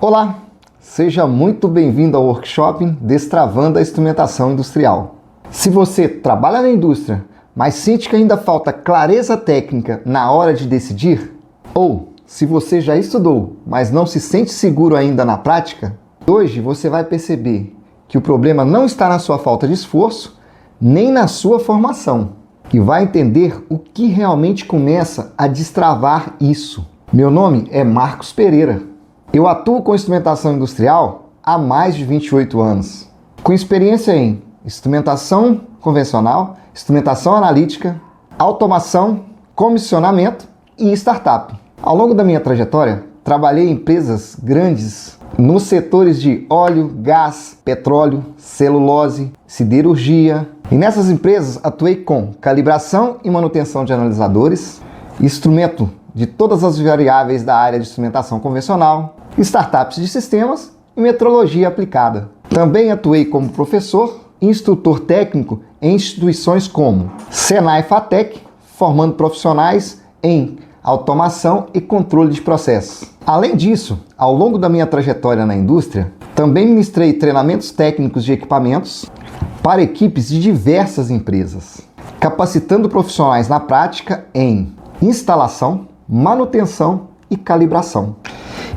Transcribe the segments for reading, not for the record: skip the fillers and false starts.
Olá, seja muito bem-vindo ao workshop Destravando a Instrumentação Industrial. Se você trabalha na indústria, mas sente que ainda falta clareza técnica na hora de decidir, ou se você já estudou, mas não se sente seguro ainda na prática, hoje você vai perceber que o problema não está na sua falta de esforço, nem na sua formação, e vai entender o que realmente começa a destravar isso. Meu nome é Marcos Pereira. Eu atuo com instrumentação industrial há mais de 28 anos, com experiência em instrumentação convencional, instrumentação analítica, automação, comissionamento e startup. Ao longo da minha trajetória, trabalhei em empresas grandes nos setores de óleo, gás, petróleo, celulose, siderurgia. E nessas empresas atuei com calibração e manutenção de analisadores, instrumento de todas as variáveis da área de instrumentação convencional, startups de sistemas e metrologia aplicada. Também atuei como professor e instrutor técnico em instituições como Senai Fatec, formando profissionais em automação e controle de processos. Além disso, ao longo da minha trajetória na indústria, também ministrei treinamentos técnicos de equipamentos para equipes de diversas empresas, capacitando profissionais na prática em instalação, manutenção e calibração.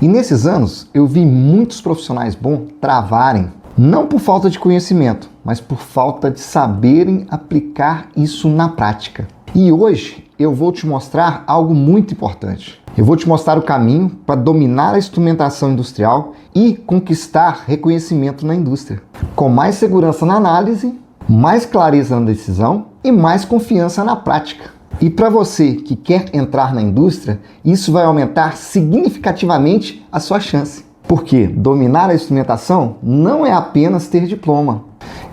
E nesses anos eu vi muitos profissionais bons travarem, não por falta de conhecimento, mas por falta de saberem aplicar isso na prática. E hoje eu vou te mostrar algo muito importante. Eu vou te mostrar o caminho para dominar a instrumentação industrial e conquistar reconhecimento na indústria, com mais segurança na análise, mais clareza na decisão e mais confiança na prática. E para você que quer entrar na indústria, isso vai aumentar significativamente a sua chance. Porque dominar a instrumentação não é apenas ter diploma.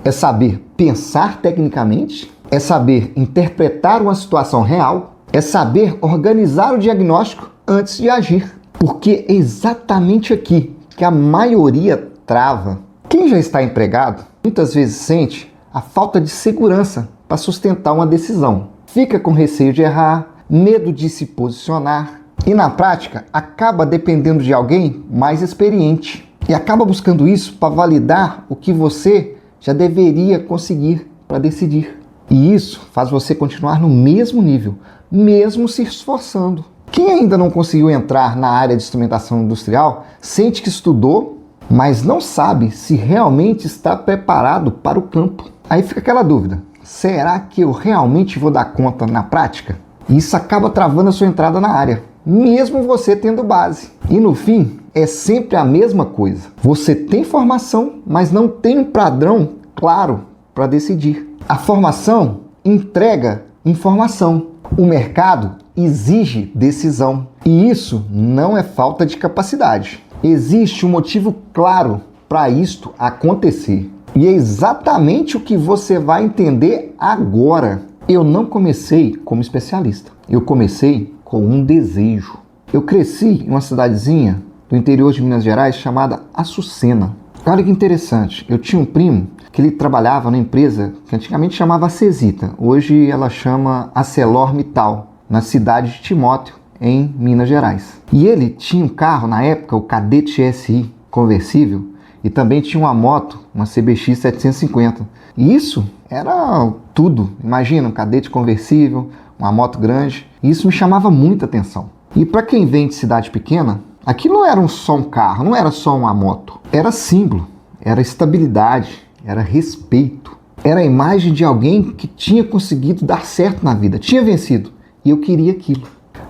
É saber pensar tecnicamente, é saber interpretar uma situação real, é saber organizar o diagnóstico antes de agir. Porque é exatamente aqui que a maioria trava. Quem já está empregado muitas vezes sente a falta de segurança para sustentar uma decisão. Fica com receio de errar, medo de se posicionar e na prática acaba dependendo de alguém mais experiente e acaba buscando isso para validar o que você já deveria conseguir para decidir. E isso faz você continuar no mesmo nível, mesmo se esforçando. Quem ainda não conseguiu entrar na área de instrumentação industrial sente que estudou, mas não sabe se realmente está preparado para o campo. Aí fica aquela dúvida. Será que eu realmente vou dar conta na prática? Isso acaba travando a sua entrada na área, mesmo você tendo base. E no fim, é sempre a mesma coisa. Você tem formação, mas não tem um padrão claro para decidir. A formação entrega informação. O mercado exige decisão. E isso não é falta de capacidade. Existe um motivo claro para isto acontecer. E é exatamente o que você vai entender agora. Eu não comecei como especialista. Eu comecei com um desejo. Eu cresci em uma cidadezinha do interior de Minas Gerais chamada Açucena. Olha que interessante. Eu tinha um primo que ele trabalhava na empresa que antigamente chamava Cesita. Hoje ela chama ArcelorMittal, na cidade de Timóteo, em Minas Gerais. E ele tinha um carro na época, o Cadete SI conversível, e também tinha uma moto, uma CBX 750. E isso era tudo. Imagina, um cadete conversível, uma moto grande. E isso me chamava muita atenção. E para quem vem de cidade pequena, aquilo não era só um carro, não era só uma moto. Era símbolo, era estabilidade, era respeito. Era a imagem de alguém que tinha conseguido dar certo na vida, tinha vencido. E eu queria aquilo.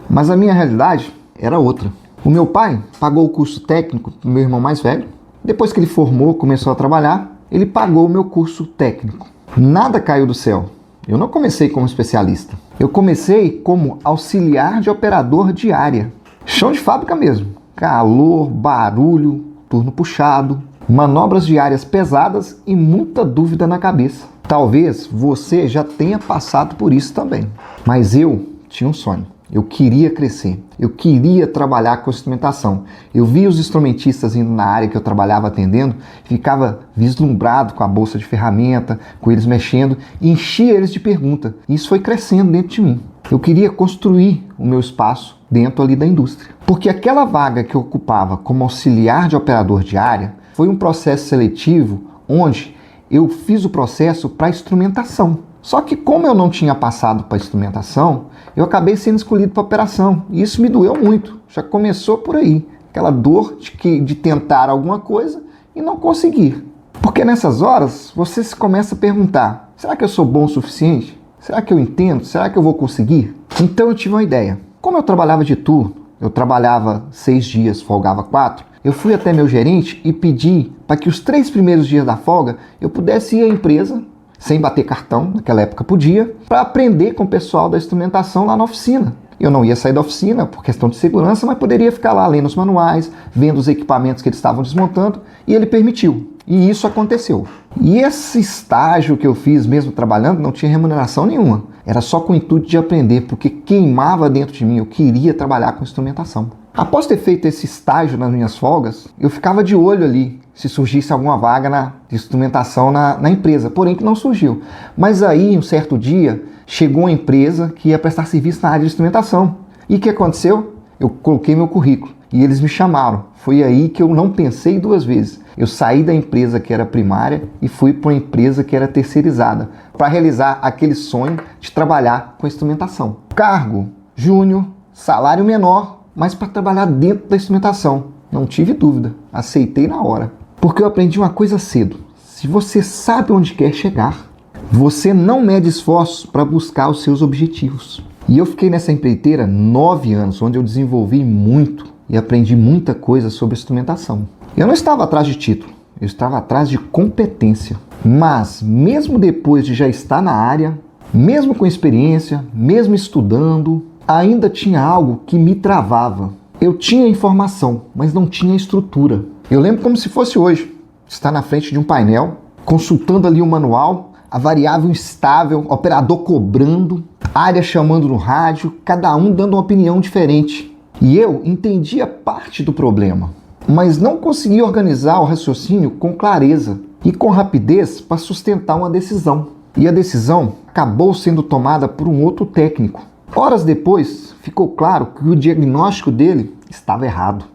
Mas a minha realidade era outra. O meu pai pagou o curso técnico do meu irmão mais velho. Depois que ele formou, começou a trabalhar, ele pagou o meu curso técnico. Nada caiu do céu. Eu não comecei como especialista. Eu comecei como auxiliar de operador de área. Chão de fábrica mesmo. Calor, barulho, turno puxado, manobras diárias pesadas e muita dúvida na cabeça. Talvez você já tenha passado por isso também. Mas eu tinha um sonho. Eu queria crescer, eu queria trabalhar com instrumentação. Eu via os instrumentistas indo na área que eu trabalhava atendendo, ficava vislumbrado com a bolsa de ferramenta, com eles mexendo, e enchia eles de perguntas. E isso foi crescendo dentro de mim. Eu queria construir o meu espaço dentro ali da indústria. Porque aquela vaga que eu ocupava como auxiliar de operador de área foi um processo seletivo onde eu fiz o processo para instrumentação. Só que como eu não tinha passado para instrumentação, eu acabei sendo escolhido para operação. E isso me doeu muito. Já começou por aí. Aquela dor de tentar alguma coisa e não conseguir. Porque nessas horas você se começa a perguntar, será que eu sou bom o suficiente? Será que eu entendo? Será que eu vou conseguir? Então eu tive uma ideia. Como eu trabalhava de turno, eu trabalhava 6 dias, folgava 4, eu fui até meu gerente e pedi para que os 3 primeiros dias da folga eu pudesse ir à empresa, sem bater cartão, naquela época podia, para aprender com o pessoal da instrumentação lá na oficina. Eu não ia sair da oficina por questão de segurança, mas poderia ficar lá lendo os manuais, vendo os equipamentos que eles estavam desmontando, e ele permitiu. E isso aconteceu. E esse estágio que eu fiz mesmo trabalhando não tinha remuneração nenhuma. Era só com o intuito de aprender, porque queimava dentro de mim, eu queria trabalhar com instrumentação. Após ter feito esse estágio nas minhas folgas, eu ficava de olho ali se surgisse alguma vaga de instrumentação na empresa, porém que não surgiu. Mas aí, um certo dia, chegou uma empresa que ia prestar serviço na área de instrumentação. E o que aconteceu? Eu coloquei meu currículo e eles me chamaram. Foi aí que eu não pensei 2 vezes. Eu saí da empresa que era primária e fui para uma empresa que era terceirizada para realizar aquele sonho de trabalhar com instrumentação. Cargo júnior, salário menor, mas para trabalhar dentro da instrumentação. Não tive dúvida, aceitei na hora. Porque eu aprendi uma coisa cedo. Se você sabe onde quer chegar, você não mede esforços para buscar os seus objetivos. E eu fiquei nessa empreiteira 9 anos, onde eu desenvolvi muito e aprendi muita coisa sobre instrumentação. Eu não estava atrás de título, eu estava atrás de competência. Mas, mesmo depois de já estar na área, mesmo com experiência, mesmo estudando, ainda tinha algo que me travava. Eu tinha informação, mas não tinha estrutura. Eu lembro como se fosse hoje, estar na frente de um painel, consultando ali o manual, a variável instável, operador cobrando, área chamando no rádio, cada um dando uma opinião diferente. E eu entendia parte do problema, mas não conseguia organizar o raciocínio com clareza e com rapidez para sustentar uma decisão. E a decisão acabou sendo tomada por um outro técnico. Horas depois, ficou claro que o diagnóstico dele estava errado.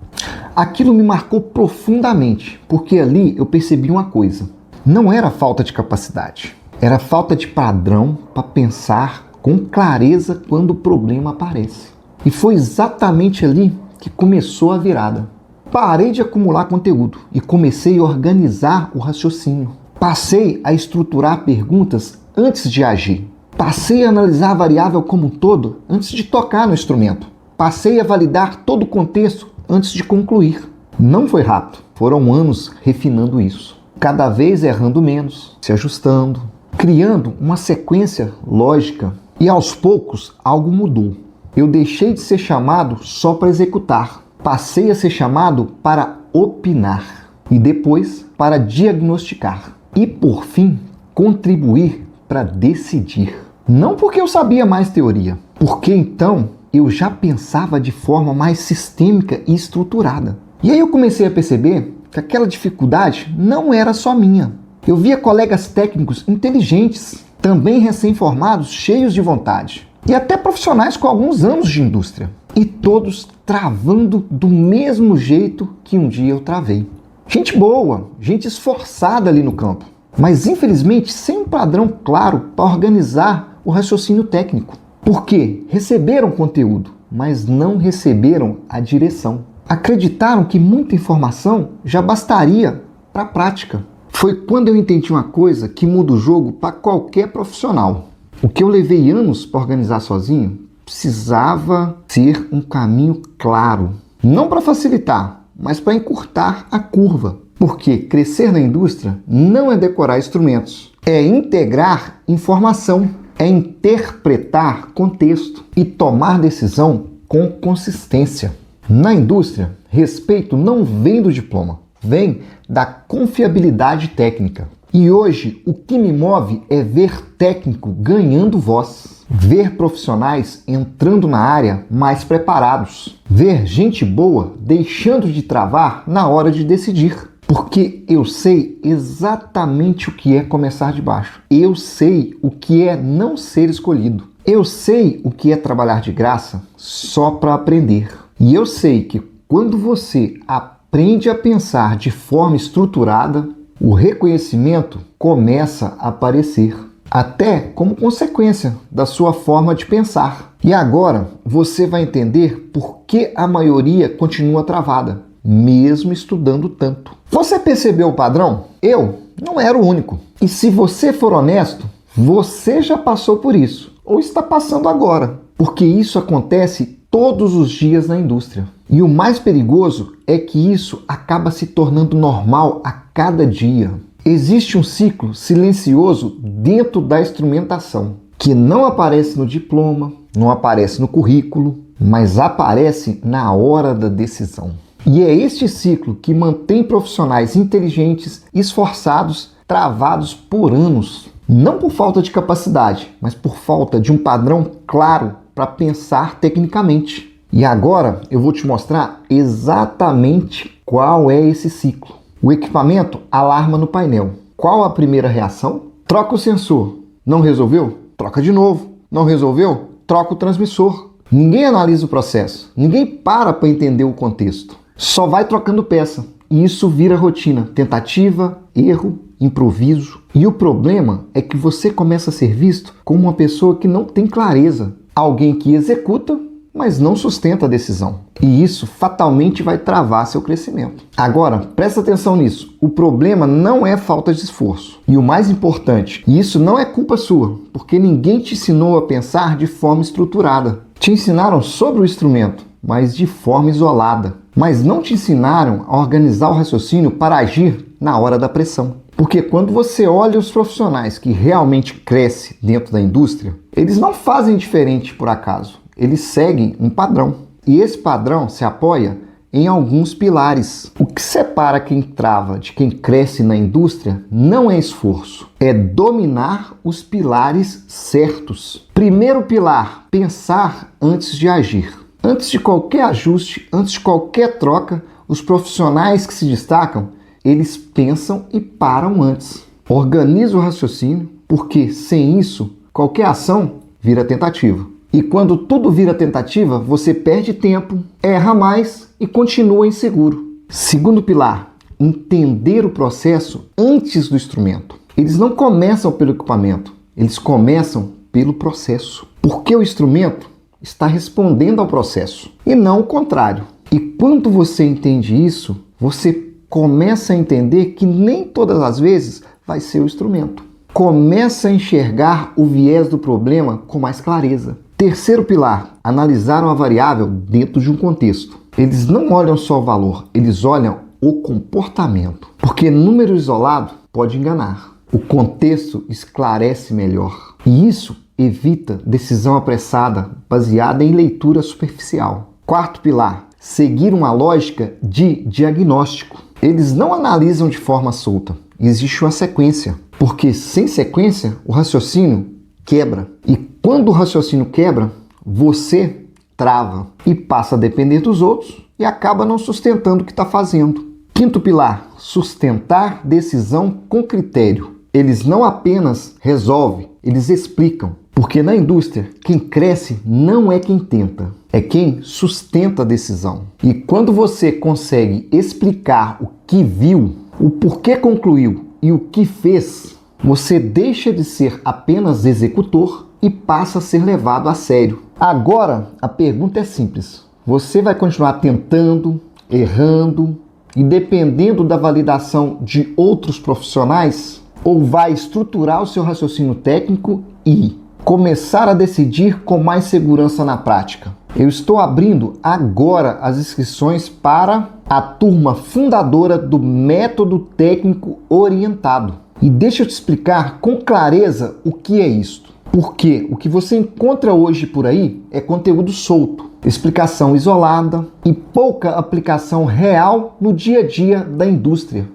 Aquilo me marcou profundamente, porque ali eu percebi uma coisa. Não era falta de capacidade, era falta de padrão para pensar com clareza quando o problema aparece. E foi exatamente ali que começou a virada. Parei de acumular conteúdo e comecei a organizar o raciocínio. Passei a estruturar perguntas antes de agir. Passei a analisar a variável como um todo antes de tocar no instrumento. Passei a validar todo o contexto antes de concluir. Não foi rápido, foram anos refinando isso. Cada vez errando menos, se ajustando, criando uma sequência lógica. E aos poucos algo mudou. Eu deixei de ser chamado só para executar. Passei a ser chamado para opinar. E depois para diagnosticar. E por fim, contribuir para decidir. Não porque eu sabia mais teoria, porque então eu já pensava de forma mais sistêmica e estruturada. E aí eu comecei a perceber que aquela dificuldade não era só minha. Eu via colegas técnicos inteligentes, também recém-formados, cheios de vontade. E até profissionais com alguns anos de indústria. E todos travando do mesmo jeito que um dia eu travei. Gente boa, gente esforçada ali no campo. Mas infelizmente sem um padrão claro para organizar o raciocínio técnico. Porque receberam conteúdo, mas não receberam a direção. Acreditaram que muita informação já bastaria para a prática. Foi quando eu entendi uma coisa que muda o jogo para qualquer profissional. O que eu levei anos para organizar sozinho precisava ser um caminho claro. Não para facilitar, mas para encurtar a curva. Porque crescer na indústria não é decorar instrumentos, é integrar informação, é interpretar contexto e tomar decisão com consistência. Na indústria, respeito não vem do diploma, vem da confiabilidade técnica. E hoje, o que me move é ver técnico ganhando voz. ver profissionais entrando na área mais preparados, ver gente boa deixando de travar na hora de decidir. Porque eu sei exatamente o que é começar de baixo. Eu sei o que é não ser escolhido. Eu sei o que é trabalhar de graça só para aprender. E eu sei que quando você aprende a pensar de forma estruturada, o reconhecimento começa a aparecer, até como consequência da sua forma de pensar. E agora você vai entender por que a maioria continua travada, mesmo estudando tanto. Você percebeu o padrão? Eu não era o único. E se você for honesto, você já passou por isso, ou está passando agora, porque isso acontece todos os dias na indústria. E o mais perigoso é que isso acaba se tornando normal a cada dia. Existe um ciclo silencioso dentro da instrumentação, que não aparece no diploma, não aparece no currículo, mas aparece na hora da decisão. E é este ciclo que mantém profissionais inteligentes, esforçados, travados por anos. Não por falta de capacidade, mas por falta de um padrão claro para pensar tecnicamente. E agora eu vou te mostrar exatamente qual é esse ciclo. O equipamento alarma no painel. Qual a primeira reação? Troca o sensor. Não resolveu? Troca de novo. Não resolveu? Troca o transmissor. Ninguém analisa o processo. Ninguém para entender o contexto. Só vai trocando peça. E isso vira rotina. Tentativa, erro, improviso. E o problema é que você começa a ser visto como uma pessoa que não tem clareza. Alguém que executa, mas não sustenta a decisão. E isso fatalmente vai travar seu crescimento. Agora, presta atenção nisso. O problema não é falta de esforço. E o mais importante, isso não é culpa sua, porque ninguém te ensinou a pensar de forma estruturada. Te ensinaram sobre o instrumento, mas de forma isolada. Mas não te ensinaram a organizar o raciocínio para agir na hora da pressão. Porque quando você olha os profissionais que realmente crescem dentro da indústria, eles não fazem diferente por acaso. Eles seguem um padrão. E esse padrão se apoia em alguns pilares. O que separa quem trava de quem cresce na indústria não é esforço, é dominar os pilares certos. Primeiro pilar, pensar antes de agir. Antes de qualquer ajuste, antes de qualquer troca, os profissionais que se destacam, eles pensam e param antes. Organiza o raciocínio, porque sem isso, qualquer ação vira tentativa. E quando tudo vira tentativa, você perde tempo, erra mais e continua inseguro. Segundo pilar, entender o processo antes do instrumento. Eles não começam pelo equipamento, eles começam pelo processo. Porque o instrumento está respondendo ao processo e não o contrário. E quando você entende isso, você começa a entender que nem todas as vezes vai ser o instrumento. Começa a enxergar o viés do problema com mais clareza. Terceiro pilar, analisar uma variável dentro de um contexto. Eles não olham só o valor, eles olham o comportamento. Porque número isolado pode enganar. O contexto esclarece melhor. E isso evita decisão apressada baseada em leitura superficial. Quarto pilar, seguir uma lógica de diagnóstico. Eles não analisam de forma solta. Existe uma sequência. Porque sem sequência, o raciocínio quebra. E quando o raciocínio quebra, você trava e passa a depender dos outros e acaba não sustentando o que está fazendo. Quinto pilar, sustentar decisão com critério. Eles não apenas resolvem, eles explicam. Porque na indústria, quem cresce não é quem tenta, é quem sustenta a decisão. E quando você consegue explicar o que viu, o porquê concluiu e o que fez, você deixa de ser apenas executor e passa a ser levado a sério. Agora, a pergunta é simples. Você vai continuar tentando, errando e dependendo da validação de outros profissionais? Ou vai estruturar o seu raciocínio técnico e começar a decidir com mais segurança na prática? Eu estou abrindo agora as inscrições para a turma fundadora do Método Técnico Orientado. E deixa eu te explicar com clareza o que é isto. Porque o que você encontra hoje por aí é conteúdo solto, explicação isolada e pouca aplicação real no dia a dia da indústria.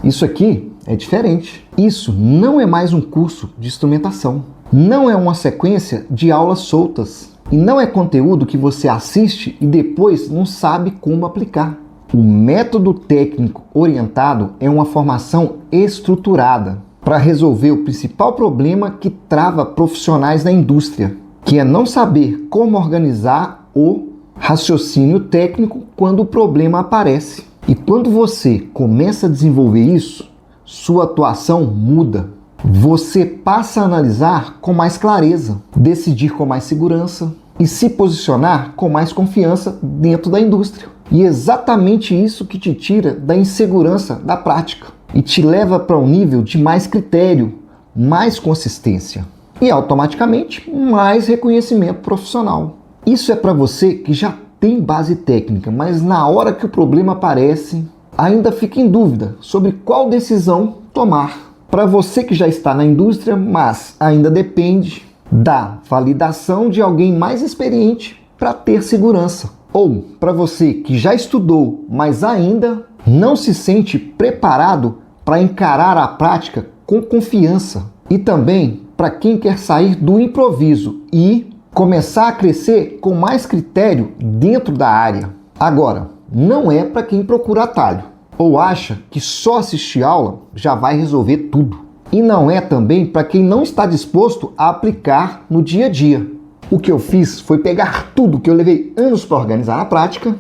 Isso aqui é diferente. Isso não é mais um curso de instrumentação. Não é uma sequência de aulas soltas. E não é conteúdo que você assiste e depois não sabe como aplicar. O método técnico orientado é uma formação estruturada para resolver o principal problema que trava profissionais na indústria, que é não saber como organizar o raciocínio técnico quando o problema aparece. E quando você começa a desenvolver isso, sua atuação muda. Você passa a analisar com mais clareza, decidir com mais segurança e se posicionar com mais confiança dentro da indústria. E é exatamente isso que te tira da insegurança da prática e te leva para um nível de mais critério, mais consistência e automaticamente mais reconhecimento profissional. Isso é para você que já tem base técnica, mas na hora que o problema aparece, ainda fica em dúvida sobre qual decisão tomar. Para você que já está na indústria, mas ainda depende da validação de alguém mais experiente para ter segurança. Ou para você que já estudou, mas ainda não se sente preparado para encarar a prática com confiança. E também para quem quer sair do improviso e começar a crescer com mais critério dentro da área. Agora, não é para quem procura atalho ou acha que só assistir aula já vai resolver tudo. E não é também para quem não está disposto a aplicar no dia a dia. O que eu fiz foi pegar tudo que eu levei anos para organizar na prática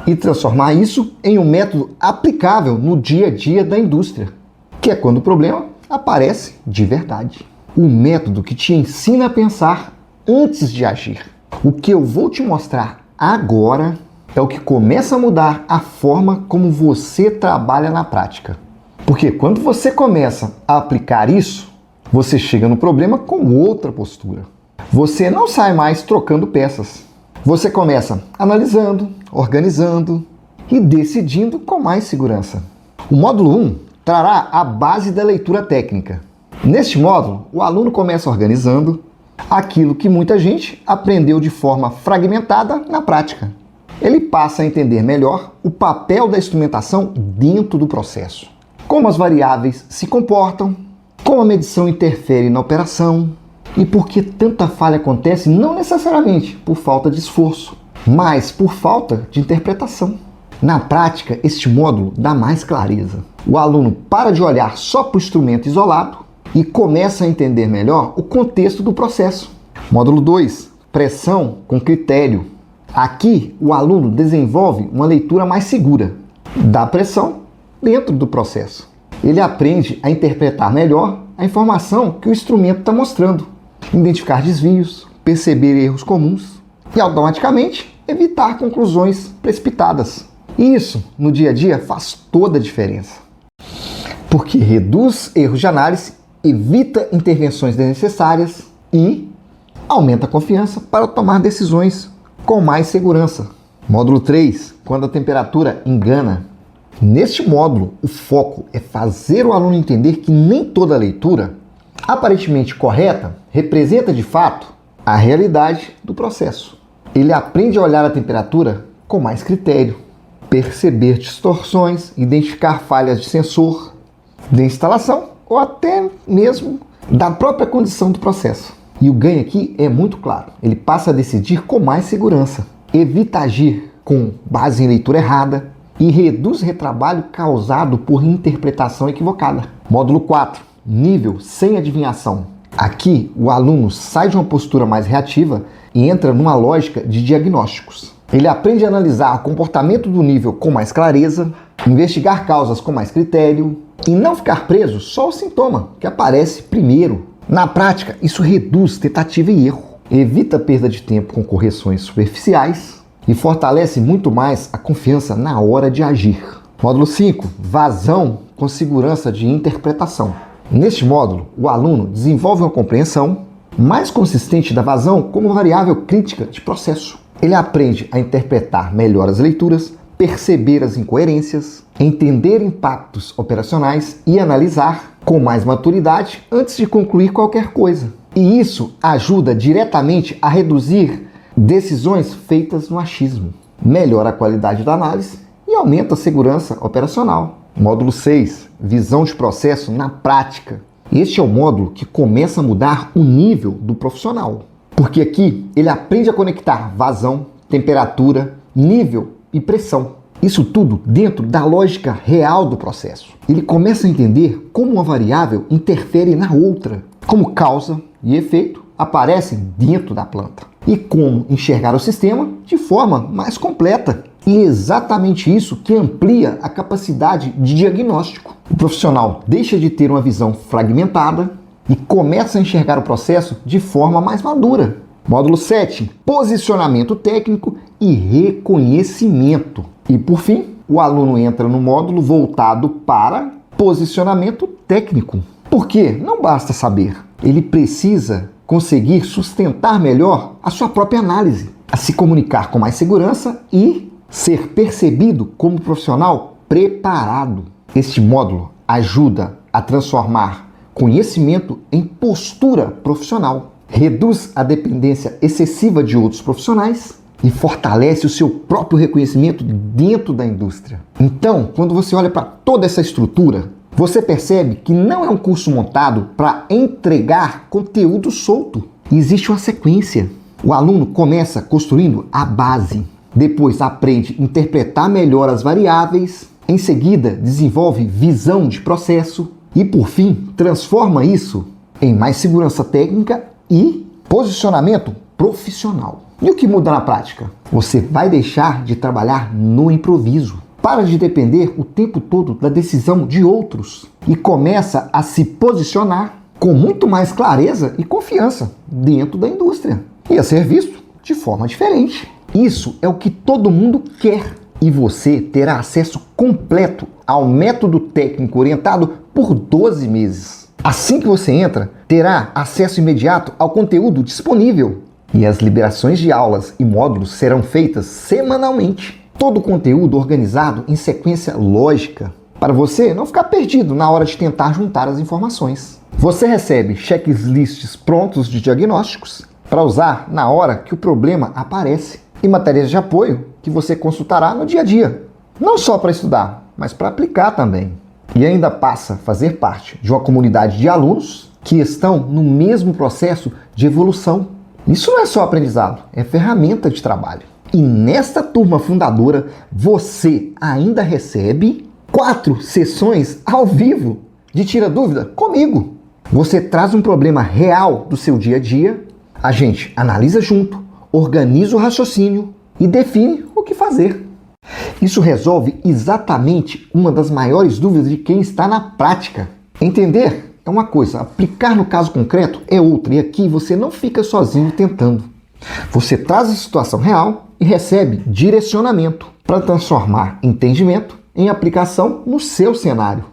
e transformar isso em um método aplicável no dia a dia da indústria, que é quando o problema aparece de verdade. Um método que te ensina a pensar antes de agir. O que eu vou te mostrar agora é o que começa a mudar a forma como você trabalha na prática. Porque quando você começa a aplicar isso, você chega no problema com outra postura. Você não sai mais trocando peças. Você começa analisando, organizando e decidindo com mais segurança. O módulo 1 trará a base da leitura técnica. Neste módulo, o aluno começa organizando aquilo que muita gente aprendeu de forma fragmentada na prática. Ele passa a entender melhor o papel da instrumentação dentro do processo. Como as variáveis se comportam, como a medição interfere na operação e por que tanta falha acontece não necessariamente por falta de esforço, mas por falta de interpretação. Na prática, este módulo dá mais clareza. O aluno para de olhar só para o instrumento isolado e começa a entender melhor o contexto do processo. Módulo 2, pressão com critério. Aqui, o aluno desenvolve uma leitura mais segura da pressão dentro do processo. Ele aprende a interpretar melhor a informação que o instrumento está mostrando, identificar desvios, perceber erros comuns e automaticamente evitar conclusões precipitadas. E isso, no dia a dia, faz toda a diferença, porque reduz erros de análise, evita intervenções desnecessárias e aumenta a confiança para tomar decisões com mais segurança. Módulo 3, quando a temperatura engana. Neste módulo, o foco é fazer o aluno entender que nem toda leitura aparentemente correta representa de fato a realidade do processo. Ele aprende a olhar a temperatura com mais critério, perceber distorções, identificar falhas de sensor, de instalação ou até mesmo da própria condição do processo. E o ganho aqui é muito claro. Ele passa a decidir com mais segurança, evita agir com base em leitura errada e reduz retrabalho causado por interpretação equivocada. Módulo 4. Nível sem adivinhação. Aqui, o aluno sai de uma postura mais reativa e entra numa lógica de diagnósticos. Ele aprende a analisar o comportamento do nível com mais clareza, investigar causas com mais critério e não ficar preso só ao sintoma que aparece primeiro. Na prática, isso reduz tentativa e erro, evita a perda de tempo com correções superficiais e fortalece muito mais a confiança na hora de agir. Módulo 5. Vazão com segurança de interpretação. Neste módulo, o aluno desenvolve uma compreensão mais consistente da vazão como variável crítica de processo. Ele aprende a interpretar melhor as leituras, perceber as incoerências, entender impactos operacionais e analisar com mais maturidade antes de concluir qualquer coisa. E isso ajuda diretamente a reduzir decisões feitas no achismo, melhora a qualidade da análise e aumenta a segurança operacional. Módulo 6, visão de processo na prática. Este é o módulo que começa a mudar o nível do profissional, porque aqui ele aprende a conectar vazão, temperatura, nível e pressão. Isso tudo dentro da lógica real do processo. Ele começa a entender como uma variável interfere na outra, como causa e efeito aparecem dentro da planta e como enxergar o sistema de forma mais completa. E é exatamente isso que amplia a capacidade de diagnóstico. O profissional deixa de ter uma visão fragmentada e começa a enxergar o processo de forma mais madura. Módulo 7, posicionamento técnico e reconhecimento. E por fim, o aluno entra no módulo voltado para posicionamento técnico. Porque não basta saber, ele precisa conseguir sustentar melhor a sua própria análise, a se comunicar com mais segurança e ser percebido como profissional preparado. Este módulo ajuda a transformar conhecimento em postura profissional, reduz a dependência excessiva de outros profissionais e fortalece o seu próprio reconhecimento dentro da indústria. Então, quando você olha para toda essa estrutura, você percebe que não é um curso montado para entregar conteúdo solto. Existe uma sequência. O aluno começa construindo a base, depois aprende a interpretar melhor as variáveis, em seguida desenvolve visão de processo e, por fim, transforma isso em mais segurança técnica e posicionamento profissional. E o que muda na prática? Você vai deixar de trabalhar no improviso. Para de depender o tempo todo da decisão de outros e começa a se posicionar com muito mais clareza e confiança dentro da indústria e a ser visto de forma diferente. Isso é o que todo mundo quer e você terá acesso completo ao método técnico orientado por 12 meses. Assim que você entra, terá acesso imediato ao conteúdo disponível e as liberações de aulas e módulos serão feitas semanalmente. Todo o conteúdo organizado em sequência lógica, para você não ficar perdido na hora de tentar juntar as informações. Você recebe checklists prontos de diagnósticos para usar na hora que o problema aparece e matérias de apoio que você consultará no dia a dia, não só para estudar, mas para aplicar também. E ainda passa a fazer parte de uma comunidade de alunos que estão no mesmo processo de evolução. Isso não é só aprendizado, é ferramenta de trabalho. E nesta turma fundadora, você ainda recebe 4 sessões ao vivo de Tira Dúvida comigo. Você traz um problema real do seu dia a dia, a gente analisa junto, organiza o raciocínio e define o que fazer. Isso resolve exatamente uma das maiores dúvidas de quem está na prática. Entender é uma coisa, aplicar no caso concreto é outra, e aqui você não fica sozinho tentando. Você traz a situação real e recebe direcionamento para transformar entendimento em aplicação no seu cenário.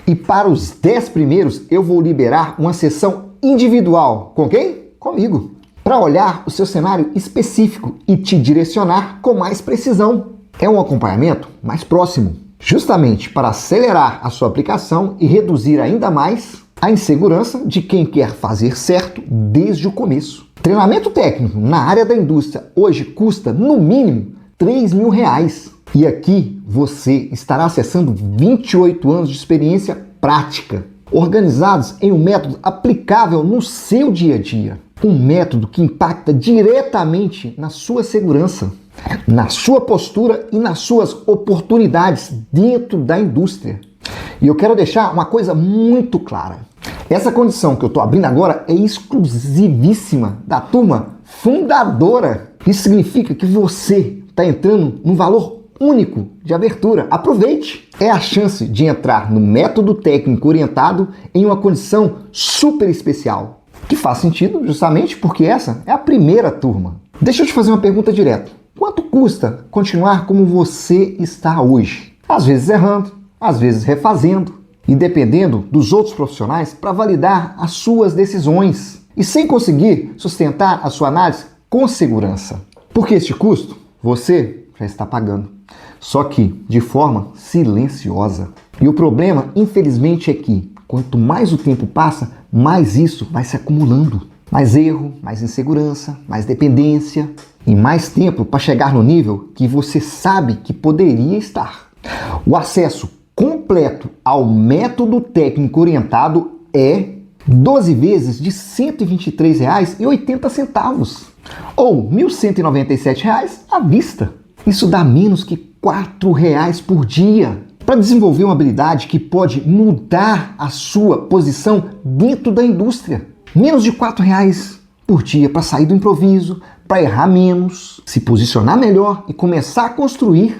E para os 10 primeiros eu vou liberar uma sessão individual. Com quem? Comigo. Para olhar o seu cenário específico e te direcionar com mais precisão. É um acompanhamento mais próximo, justamente para acelerar a sua aplicação e reduzir ainda mais a insegurança de quem quer fazer certo desde o começo. Treinamento técnico na área da indústria hoje custa no mínimo R$3.000. E aqui você estará acessando 28 anos de experiência prática, organizados em um método aplicável no seu dia a dia. Um método que impacta diretamente na sua segurança, na sua postura e nas suas oportunidades dentro da indústria. E eu quero deixar uma coisa muito clara. Essa condição que eu estou abrindo agora é exclusivíssima da turma fundadora. Isso significa que você está entrando num valor único de abertura. Aproveite! É a chance de entrar no método técnico orientado em uma condição super especial, que faz sentido justamente porque essa é a primeira turma. Deixa eu te fazer uma pergunta direta. Quanto custa continuar como você está hoje? Às vezes errando, às vezes refazendo e dependendo dos outros profissionais para validar as suas decisões e sem conseguir sustentar a sua análise com segurança. Porque este custo você já está pagando, só que de forma silenciosa. E o problema, infelizmente, é que quanto mais o tempo passa, mais isso vai se acumulando. Mais erro, mais insegurança, mais dependência e mais tempo para chegar no nível que você sabe que poderia estar. O acesso completo ao método técnico orientado é 12 vezes de R$ 123,80 ou R$ 1.197 à vista. Isso dá menos que R$ 4 por dia para desenvolver uma habilidade que pode mudar a sua posição dentro da indústria. Menos de R$ 4 por dia para sair do improviso, para errar menos, se posicionar melhor e começar a construir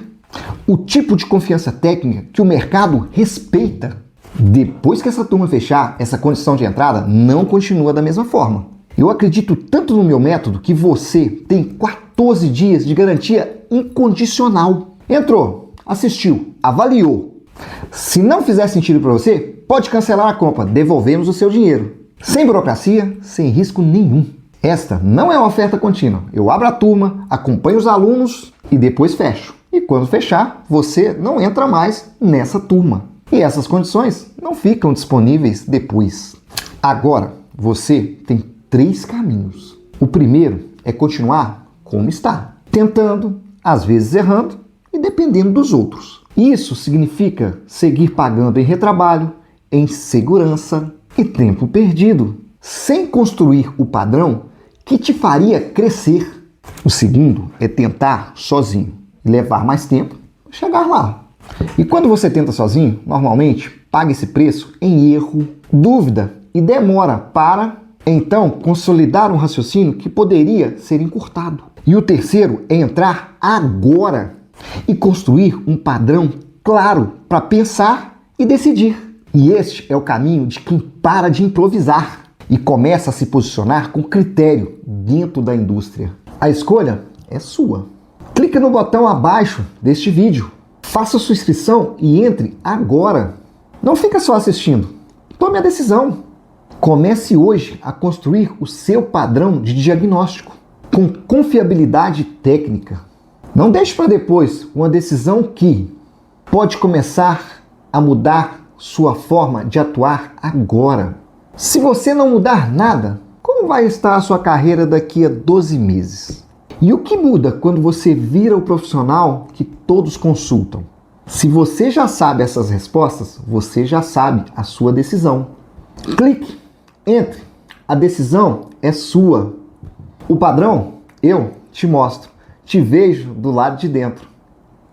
o tipo de confiança técnica que o mercado respeita. Depois que essa turma fechar, essa condição de entrada não continua da mesma forma. Eu acredito tanto no meu método que você tem 14 dias de garantia incondicional. Entrou, assistiu, avaliou. Se não fizer sentido para você, pode cancelar a compra, devolvemos o seu dinheiro. Sem burocracia, sem risco nenhum. Esta não é uma oferta contínua. Eu abro a turma, acompanho os alunos e depois fecho. E quando fechar, você não entra mais nessa turma. E essas condições não ficam disponíveis depois. Agora, você tem 3 caminhos. O primeiro é continuar como está, tentando, às vezes errando e dependendo dos outros. Isso significa seguir pagando em retrabalho, em segurança e tempo perdido, sem construir o padrão que te faria crescer. O segundo é tentar sozinho e levar mais tempo para chegar lá. E quando você tenta sozinho, normalmente paga esse preço em erro, dúvida e demora para, então, consolidar um raciocínio que poderia ser encurtado. E o terceiro é entrar agora e construir um padrão claro para pensar e decidir. E este é o caminho de quem para de improvisar e começa a se posicionar com critério dentro da indústria. A escolha é sua. Clique no botão abaixo deste vídeo. Faça sua inscrição e entre agora. Não fica só assistindo. Tome a decisão. Comece hoje a construir o seu padrão de diagnóstico com confiabilidade técnica. Não deixe para depois uma decisão que pode começar a mudar sua forma de atuar agora. Se você não mudar nada, como vai estar a sua carreira daqui a 12 meses? E o que muda quando você vira o profissional que todos consultam? Se você já sabe essas respostas, você já sabe a sua decisão. Clique, entre. A decisão é sua. O padrão, eu te mostro. Te vejo do lado de dentro.